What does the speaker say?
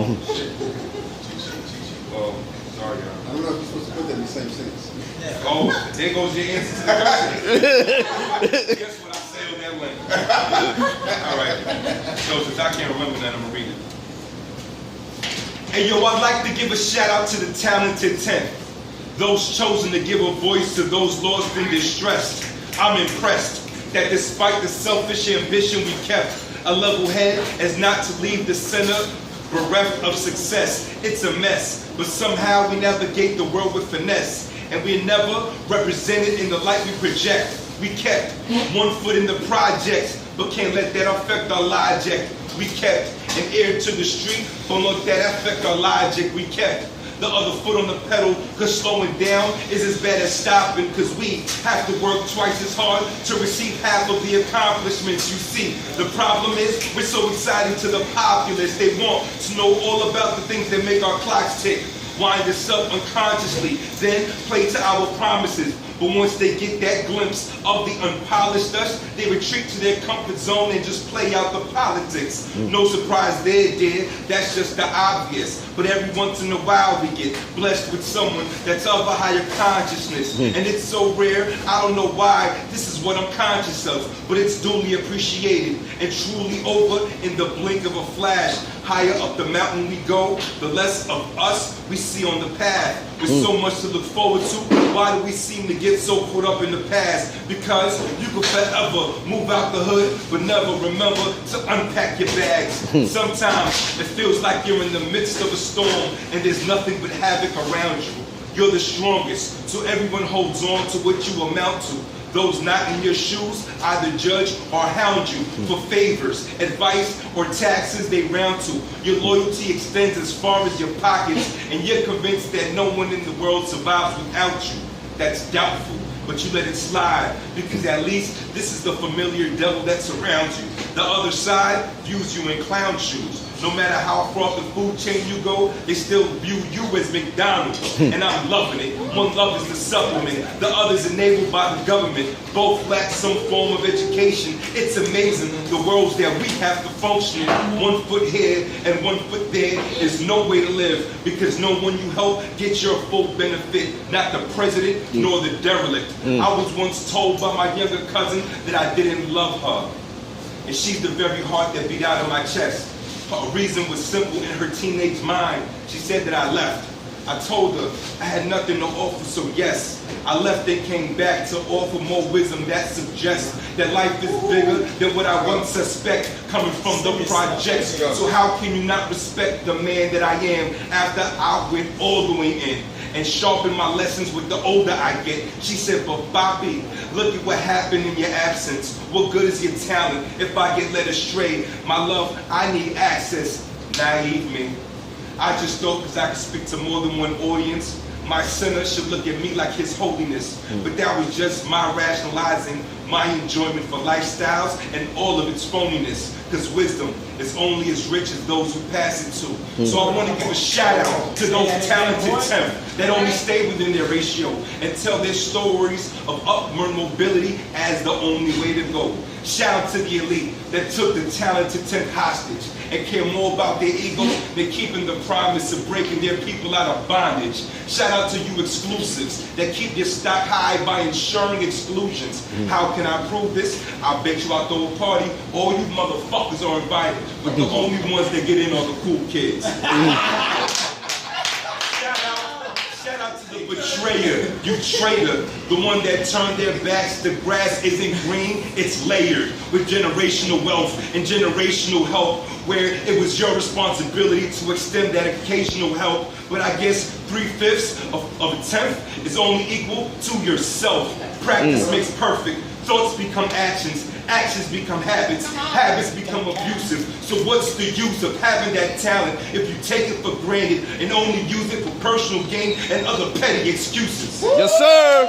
Oh, shit. Oh, sorry, y'all. I don't know if you're supposed to put that in the same sentence. Oh, there goes your answer to the question. Guess what I say on that link? All right. So since I can't remember that, I'm going to read it. Hey, yo, I'd like to give a shout out to the talented 10. Those chosen to give a voice to those lost and distressed. I'm impressed that despite the selfish ambition we kept, a level head as not to leave the center bereft of success. It's a mess, but somehow we navigate the world with finesse. And we're never represented in the light we project. We kept one foot in the project, but can't let that affect our logic. We kept an ear to the street, but let that affect our logic. We kept the other foot on the pedal, cause slowing down is as bad as stopping, cause we have to work twice as hard to receive half of the accomplishments. You see, the problem is we're so exciting to the populace. They want to know all about the things that make our clocks tick. Wind us up unconsciously, then play to our promises. But once they get that glimpse of the unpolished us, they retreat to their comfort zone and just play out the politics. No surprise there, dear, that's just the obvious. But every once in a while we get blessed with someone that's of a higher consciousness. And it's so rare, I don't know why, this is what I'm conscious of. But it's duly appreciated and truly over in the blink of a flash. Higher up the mountain we go, the less of us we see on the path. With so much to look forward to, why do we seem to get so caught up in the past? Because you can forever move out the hood, but never remember to unpack your bags. Sometimes it feels like you're in the midst of a storm and there's nothing but havoc around you. You're the strongest, so everyone holds on to what you amount to. Those not in your shoes either judge or hound you for favors, advice, or taxes they round to. Your loyalty extends as far as your pockets, and you're convinced that no one in the world survives without you. That's doubtful, but you let it slide, because at least this is the familiar devil that surrounds you. The other side views you in clown shoes. No matter how far up the food chain you go, they still view you as McDonald's. And I'm loving it. One love is the supplement, the other's enabled by the government. Both lack some form of education. It's amazing the worlds that we have to function in. 1 foot here and 1 foot there is no way to live, because no one you help gets your full benefit, not the president nor the derelict. I was once told by my younger cousin that I didn't love her. And she's the very heart that beat out of my chest. Her reason was simple in her teenage mind. She said that I left. I told her I had nothing to offer, so yes, I left and came back to offer more wisdom that suggests that life is bigger than what I once suspect coming from the projects. So how can you not respect the man that I am after I went all the way in and sharpen my lessons with the older I get? She said, but Bobby, look at what happened in your absence. What good is your talent if I get led astray? My love, I need access. Naive me. I just thought because I could speak to more than one audience, my sinner should look at me like his holiness. But that was just my rationalizing my enjoyment for lifestyles and all of its phoniness. Because wisdom is only as rich as those who pass it to. So I want to give a shout out to those talented 10 that only stay within their ratio and tell their stories of upward mobility as the only way to go. Shout out to the elite that took the talented 10th hostage and care more about their ego than keeping the promise of breaking their people out of bondage. Shout out to you exclusives that keep your stock high by ensuring exclusions. How can I prove this? I bet you I'll throw a party. All you motherfuckers are invited, but the only ones that get in are the cool kids. Shout out to the betrayer, you traitor, the one that turned their backs. The grass isn't green, it's layered with generational wealth and generational help, where it was your responsibility to extend that occasional help. But I guess 3/5 of a 10th is only equal to yourself. Practice makes perfect. Thoughts become actions. Actions become habits. Habits become abusive. So what's the use of having that talent if you take it for granted and only use it for personal gain and other petty excuses? Yes, sir.